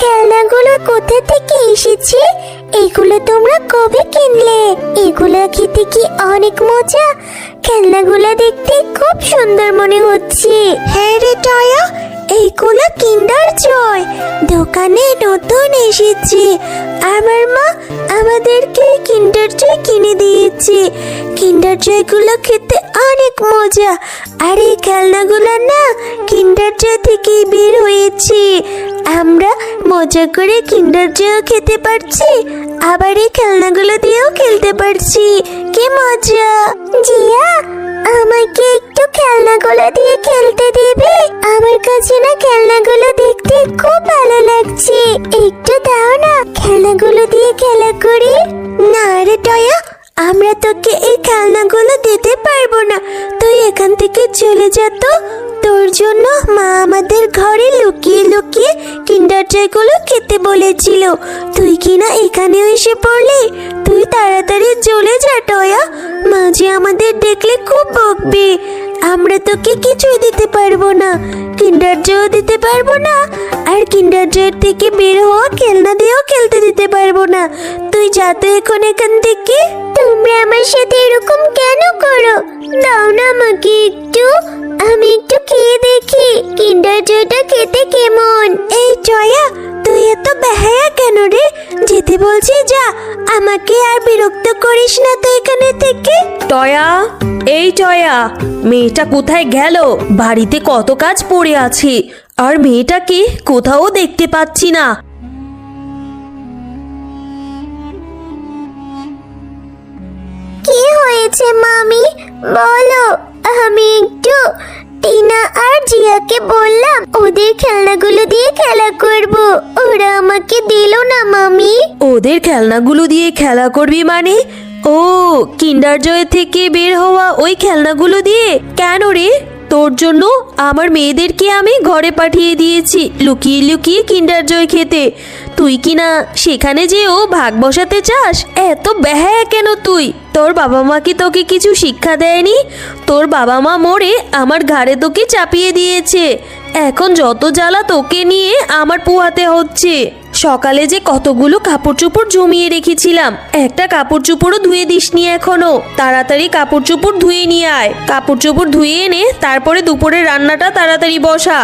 খেলনাগুলো কোথা থেকে এসেছে? এগুলো তোমরা কবে কিনলে? এগুলো খেতে কি অনেক মজা? খেলনাগুলো দেখতে খুব সুন্দর মনে হচ্ছে। হ্যাঁ রে টয়া, এইগুলো কিন্ডার জয়, দোকানে নতুন এসেছে। আমার মা আমাদেরকে কিন্ডার জয় কিনে দিয়েছে। কিন্ডার জয়গুলো খেতে অনেক মজা। আর এই খেলনাগুলো না কিন্ডার জয় থেকেই বের হয়েছে। আমরা মজা করে কিন্ডার জয়ও খেতে পারছি, আবার এই খেলনাগুলো দিয়েও খেলতে পারছি। কি মজা! জিয়া, আমাকে একটু খেলনাগুলো দিয়ে খেলতে দেবে? আমার কাছে না খেলনাগুলো দেখতে খুব ভালো লাগছে। একটু দাও না, খেলনাগুলো দিয়ে খেলা করি। না রে টয়া, আমরা তোকে এই খেলনাগুলো দিতে পারবো না। তুই এখান থেকে চলে যা তো। তোর জন্য মা আমাদের ঘরে লুকিয়ে লুকিয়ে কিন্ডার জয়গুলো খেতে বলেছিল। তুই কিনা এখানেও এসে পড়লি। তুই তাড়াতাড়ি চলে যা টয়া, মা যে আমাদের দেখলে খুব বকবে। আমরা তোকে কিছুই দিতে পারবো না, কিন্ডার জয়ও দিতে পারবো না, আর কিন্ডার জয়ের থেকে বের হওয়া খেলনা দিয়েও খেলতে দিতে পারবো না। তুই যা তো এখন এখান থেকে। তোমরা আমার সাথে এরকম কেন করো? দাও না আমাকে একটু, আমি একটু খেয়ে দেখি কিন্ডার জয়টা খেতে কেমন। এই জয়া, তুই এত বেহায়া কেন রে? যেতে বলছি যা, আমাকে আর বিরক্ত করিস না তো এখানে থেকে। টয়া, এই টয়া, মেয়েটা কোথায় গেল? বাড়িতে কত কাজ পড়ে আছে, আর মেয়েটাকে কোথাও দেখতে পাচ্ছি না। কি হয়েছে মামি, বলো। আমি একটু টিনা আর জিয়াকে বললাম ওদের খেলনাগুলো দিয়ে খেলা করব, ওরা আমাকে দিল না মামি। ওদের খেলনাগুলো দিয়ে খেলা করবি মানে? ও, কিন্ডার জয় থেকে বের হওয়া ওই খেলনাগুলো দিয়ে? কেন রে? তোর জন্য আমার মেয়েদেরকে আমি ঘরে পাঠিয়ে দিয়েছি লুকিয়ে লুকিয়ে কিন্ডার জয় খেতে। তুই কিনা সেখানে যেও ভাগ বসাতে চাস? এত বেহায়া কেন তুই? তোর বাবা মা কি তোকে কিছু শিক্ষা দেয়নি? তোর বাবা মা মরে আমার ঘাড়ে তোকে চাপিয়ে দিয়েছে। এখন যত জ্বালা তোকে নিয়ে আমার পোহাতে হচ্ছে। সকালে যে কতগুলো কাপড় চোপড় জমিয়ে রেখেছিলাম, একটা কাপড় চোপড়ও ধুয়ে দিসনি এখনো। তাড়াতাড়ি কাপড় চোপড় ধুয়ে নিয়ে আয়। কাপড় চোপড় ধুয়ে এনে তারপরে দুপুরের রান্নাটা তাড়াতাড়ি বসা।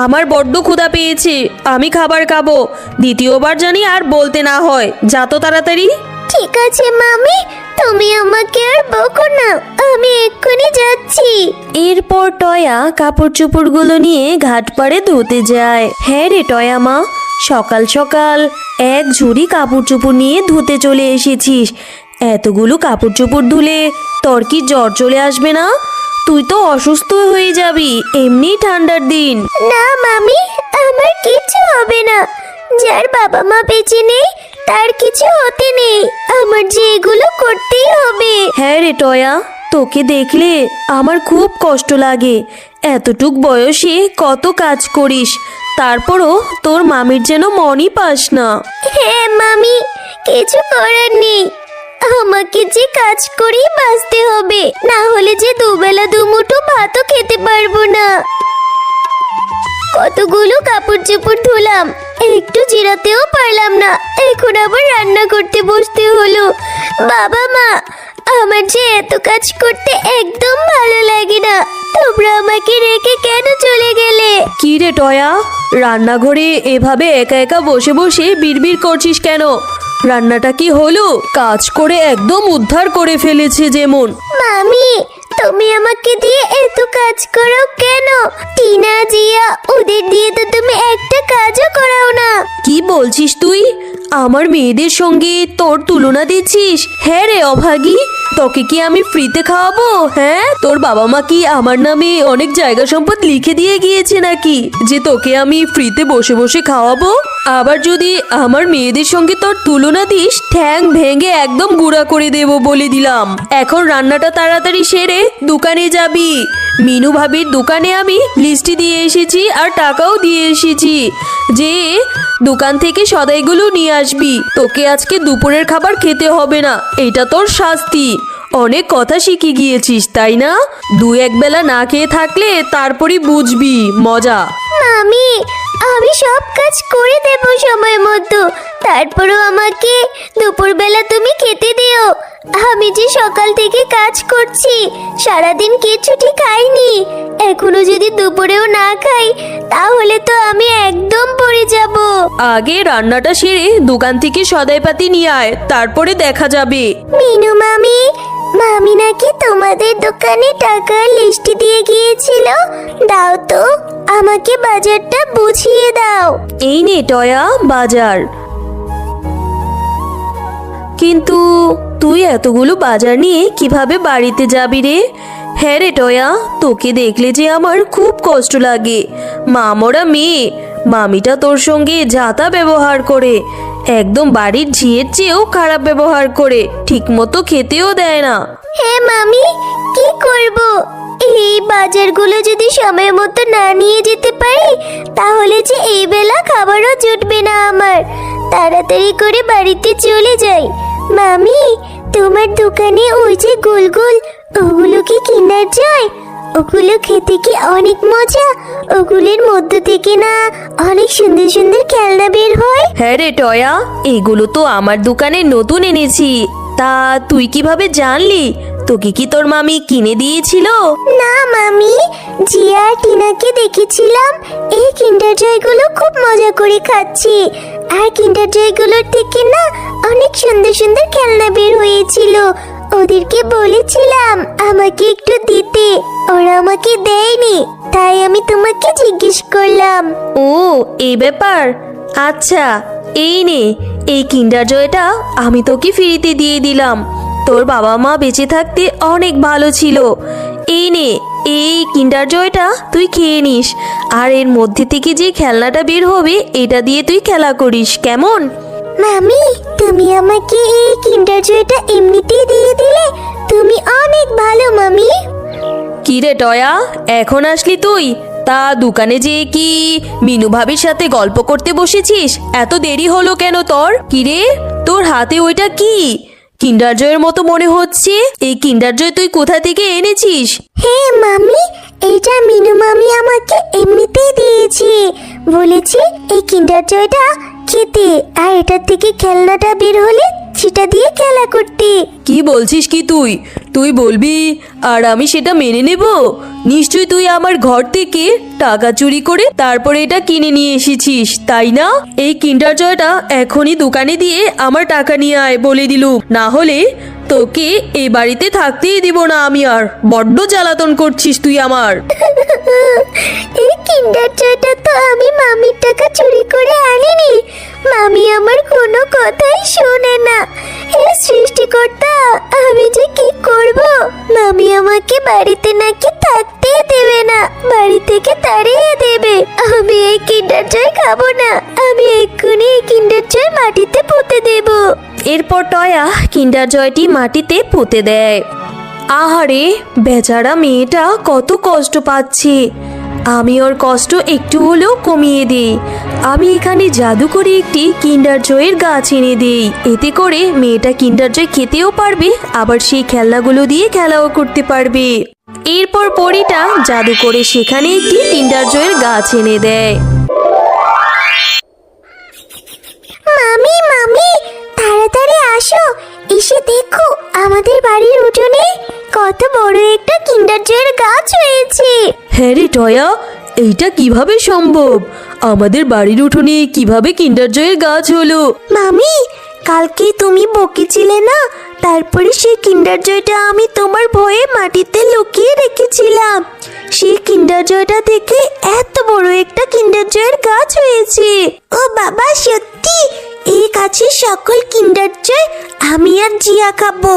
আমার বড্ড ক্ষুধা পেয়েছে, আমি খাবার খাবো। দ্বিতীয়বার জানি আর বলতে না হয়। যা তো তাড়াতাড়ি। ঠিক আছে মামি, তুমি আমাকে আর বকো না, আমি এক্ষুনি যাচ্ছি। এরপর টয়া কাপড় চোপড়গুলো নিয়ে ঘাট পাড়ে ধুতে যায়। হ্যাঁ রে টয়া মা, সকাল সকাল এক ঝুড়ি কাপড় চোপড় নিয়ে ধুতে চলে এসেছিস। এতগুলো কাপড় চোপড় ধুলে তোর কি জ্বর চলে আসবে না? তুই তো অসুস্থ হয়ে যাবি, এমনি ঠান্ডার দিন। না মামি, আমার কিছু হবে না। যার বাবা মা বেঁচে নেই তার কিছু হতে নেই, আমার যে এগুলো করতেই হবে। হ্যাঁ রে টয়া, তোকে দেখলে আমার খুব কষ্ট লাগে। এতটুক বয়সে কত কাজ করিস, তারপরও তোর মামির যেন মনই পাস না। হ্যাঁ মামি, কিছু করার নেই। আমাকে যে কাজ করেই বাঁচতে হবে, না হলে যে দুবেলা দুমুঠো ভাতও খেতে পারবো না। কতগুলো কাপড় চোপড় ধুলাম, একটু জিরাতেও পারলাম না, এখন আবার রান্না করতে বসতে হলো। বাবা মা, আমার যে এত কাজ করতে একদম ভালো লাগে না। তোমরা আমাকে রেখে কেন চলে গেলে? কি রে টয়া, রান্নাঘরে এভাবে একা একা বসে বসে বিড়বিড় করছিস কেন? রান্নাটা কি হলো? কাজ করে একদম উদ্ধার করে ফেলেছে যেমন। মামি, তুমি আমাকে দিয়ে এত কাজ করো কেন? টিনা জিয়া ওদের দিয়ে তো তুমি একটা কাজও করাও না। কি বলছিস তুই? আমার মেয়েদের সঙ্গে তোর তুলনা দিচ্ছিস? হ্যাঁ রে অভাগী, তোকে কি আমি ফ্রিতে খাওয়াবো? হ্যাঁ, তোর বাবা মা কি আমার নামে অনেক জায়গা সম্পদ লিখে দিয়ে গিয়েছে নাকি যে তোকে আমি ফ্রিতে বসে বসে খাওয়াবো? আবার যদি আমার মেয়েদের সঙ্গে তোর তুলনা দিস, ঠ্যাং ভেঙে একদম গুঁড়া করে দেবো বলে দিলাম। এখন রান্নাটা তাড়াতাড়ি সেরে দোকানে যাবি। মিনু ভাবির দোকানে আমি লিস্টি দিয়ে এসেছি আর টাকাও দিয়ে এসেছি, যে দোকান থেকে সদাইগুলো নিয়ে আসবি। তোকে আজকে দুপুরের খাবার খেতে হবে না, এটা তোর শাস্তি। অনেক কথা শিখে গিয়েছিস তাই না? দু এক বেলা না খেয়ে থাকলে তারপরই বুঝবি মজা। মামি, আমি সব কাজ করে দেব সময় মতো। তারপরও আমাকে দুপুরবেলা তুমি খেতে দিও। আমি যে সকাল থেকে কাজ করছি, সারাদিন কিছুটি খাইনি। এখনো যদি দুপুরেও না খাই তাহলে তো আমি একদম পড়ে যাব। আগে রান্নাটা সেরে দোকান থেকে সদাইপাতি নিয়ে আয়, তারপরে দেখা যাবে। মিনু মামি, মামি নাকি তোমাদের দোকানে টাকার লিস্ট দিয়ে গিয়েছিল। দাও তো, আমাকে বাজারটা বুঝিয়ে দাও। এই নে টয়া বাজার। কিন্তু তুই এতগুলো বাজার নিয়ে কিভাবে বাড়িতে যাবি রে? হ্যাঁ রে টয়া, তোকে দেখলে যে আমার খুব কষ্ট লাগে। মামরা মেয়ে, মামিটা তোর সঙ্গে যাতা ব্যবহার করে, একদম বাড়ির ঝিয়ের চেয়েও খারাপ ব্যবহার করে, ঠিক মতো খেতেও দেয় না। হ্যাঁ মামি, কি করব? এই বাজারগুলো যদি সময় মতো না নিয়ে যেতে পারি তাহলে যে এই বেলা খাবারও জুটবে না আমার। তাড়াতাড়ি করে বাড়িতে চলে যাই। মামি, তোমার দোকানে ওই যে গোল গোল, ওগুলো কি কিন্ডার জয়? ওগুলো খেতে কি অনেক মজা? ওগুলোর মধ্য থেকে না অনেক সুন্দর সুন্দর খেলনা বের হয়? হ্যাঁ রে টয়া, এগুলো তো আমার দোকানে নতুন এনেছি। তা তুই কিভাবে জানলি? তোকে কি তোর মামি কিনে দিয়েছিল? না মামি, জিয়া আর টিনাকে দেখেছিলাম এই কিন্ডার জয়গুলো খুব মজা করে খাচ্ছে। আর কিন্ডার জয়গুলোর থেকে না অনেক সুন্দর সুন্দর খেলনা বের হয়েছিল। ওদেরকে বলেছিলাম আমাকে একটু দিতে, ওরা আমাকে দেয়নি, তাই আমি তোমাকে জিজ্ঞেস করলাম। ও, এই ব্যাপার। আচ্ছা, এই নে, এই কিন্ডার জয়টা আমি তোকে ফ্রিতে দিয়ে দিলাম। তোর বাবা মা বেঁচে থাকতে অনেক ভালো ছিল। এই নে, এই কিন্ডার জয়টা তুই খেয়ে নিস। আর এর মধ্যে থেকে যে খেলনাটা বের হবে এটা দিয়ে তুই খেলা করিস, কেমন? মামি, তুমি আমাকে এই কিন্ডার জয়টা এমনিতেই দিয়ে দিলে। তুমি অনেক ভালো মামি। কি রে টয়া, এখন আসলি তুই? তা দোকানে যে কি মিনু ভাবির সাথে গল্প করতে বসেছিস? এত দেরি হলো কেন তোর? কি রে, তোর হাতে ওইটা কি? কিন্ডার জয়ের মতো মনে হচ্ছে। এই কিন্ডার জয় তুই কোথা থেকে এনেছিস? হ্যাঁ মামি, এটা মিনু মামি আমাকে এমনিতেই দিয়েছে। বলেছি এই কিন্ডার জয়টা খেতে, আর এটার থেকে খেলনাটা বের হলে সেটা দিয়ে খেলা করতে। কি বলছিস কি তুই? তুই বলবি আর আমি সেটা মেনে নেব? নিশ্চয়ই তুই আমার ঘর থেকে টাকা চুরি করে তারপরে এটা কিনে নিয়ে এসেছিস, তাই না? এই কিন্ডার জয়টা এখনই দোকানে দিয়ে আমার টাকা নিয়ে আয় বলে দিলুম, না হলে তোকে এই বাড়িতে থাকতেই দিব না আমি আর। বড্ড জ্বালাতন করছিস তুই আমার। এই কিন্ডার জয়টা তো আমি মামির টাকা চুরি করে আনিনি। মামি আমার কোনো কথাই শোনে না। হে সৃষ্টিকর্তা, আমি যে কি করব? মামি আমাকে বাড়িতে নাকি থাকতেই দেবে না, বাড়ি থেকে তাড়িয়ে দেবে। আমি এই কিন্ডার জয় খাবো না। আমি এক্ষুনি এই কিন্ডার জয় মাটিতে পুঁতে দেব। এরপর টয়া কিন্ডার জয়টি মাটিতে পুঁতে দেয়। আহারে, বেচারা মেয়েটা কত কষ্ট পাচ্ছে। আমি ওর কষ্ট একটু হলেও কমিয়ে দিই। আমি এখানে জাদু করে একটি কিন্ডার জয়ের গাছ এনে দিই। এতে করে মেয়েটা কিন্ডার জয় খেতেও পারবে, আবার সেই খেলনাগুলো দিয়ে খেলাও করতে পারবে। এরপর পরীটা জাদু করে সেখানে একটি কিন্ডার জয়ের গাছ এনে দেয়। মামি মামি, তাড়াতাড়ি আসো, এসে দেখো আমাদের বাড়ির উঠোনে কত বড় একটা কিন্ডার জয়ের গাছ হয়েছে। হ্যাঁ রে টয়া, এইটা কিভাবে সম্ভব? আমাদের বাড়ির উঠোনে কিভাবে কিন্ডার জয়ের গাছ হলো? মামি, কালকে তুমি বকেছিলে না, তারপরে সেই কিন্ডার জয়টা আমি তোমার ভয়ে মাটিতে লুকিয়ে রেখেছিলাম। সেই কিন্ডার জয়টা থেকে এত বড় একটা কিন্ডার জয়ের গাছ হয়েছে। ও বাবা, সত্যি? এই গাছের সকল কিন্ডার জয় আমি আর জিয়া খাবো।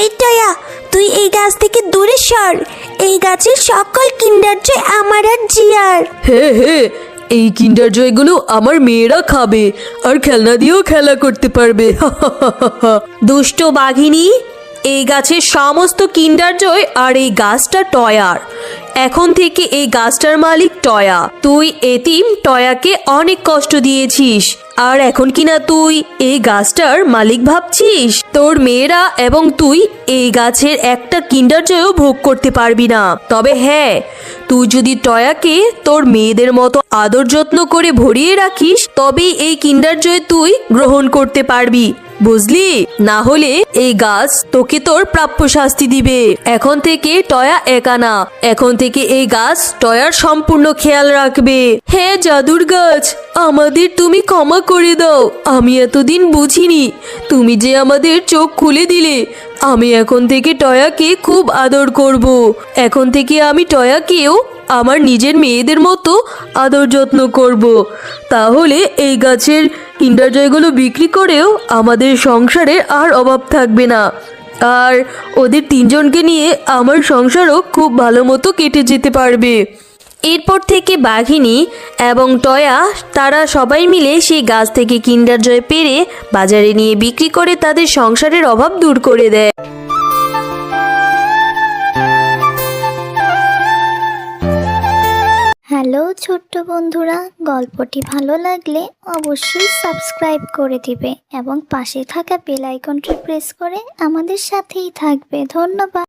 এই টয়া, তুই এই গাছ থেকে দূরে সর। এই গাছের সকল কিন্ডার জয় আমার আর জিয়ার। হ্যাঁ হ্যাঁ, এই কিন্ডার জয়গুলো আমার মেয়েরা খাবে আর খেলনা দিয়েও খেলা করতে পারবে। দুষ্ট বাঘিনী, এই গাছের সমস্ত কিন্ডার জয় আর এই গাছটা টয়ার। এখন থেকে এই গাছটার মালিক টয়া। তুই এতিম টয়াকে অনেক কষ্ট দিয়েছিস, আর এখন কিনা তুই এই গাছটার মালিক ভাবছিস? তোর মেয়েরা এবং তুই এই গাছের একটা কিন্ডার জয়ও ভোগ করতে পারবি না। তবে হ্যাঁ, তুই যদি টয়াকে তোর মেয়েদের মতো আদর যত্ন করে ভরিয়ে রাখিস, তবেই এই কিন্ডার জয় তুই গ্রহণ করতে পারবি, বুঝলি? না হলে এই গাছ তোকে তোর প্রাপ্য শাস্তি দিবে। এখন থেকে টয়া একা না, এখন থেকে এই গাছ টয়ার সম্পূর্ণ খেয়াল রাখবে। হ্যাঁ জাদুর গাছ, আমাদের তুমি ক্ষমা করে দাও। আমি এতদিন বুঝিনি, তুমি যে আমাদের চোখ খুলে দিলে। আমি এখন থেকে টয়াকে খুব আদর করব। এখন থেকে আমি টয়াকেও আমার নিজের মেয়েদের মতো আদর যত্ন করব। তাহলে এই গাছের কিন্ডার জয়গুলো বিক্রি করেও আমাদের সংসারে আর অভাব থাকবে না, আর ওদের তিনজনকে নিয়ে আমার সংসারও খুব ভালো মতো কেটে যেতে পারবে। এরপর থেকে বাঘিনী এবং টয়া তারা সবাই মিলে সেই গাছ থেকে কিন্ডার জয় পেরে বাজারে নিয়ে বিক্রি করে তাদের সংসারের অভাব দূর করে দেয়। হ্যালো ছোট্ট বন্ধুরা, গল্পটি ভালো লাগলে অবশ্যই সাবস্ক্রাইব করে দিবে এবং পাশে থাকা বেল আইকনটি প্রেস করে আমাদের সাথেই থাকবে। ধন্যবাদ।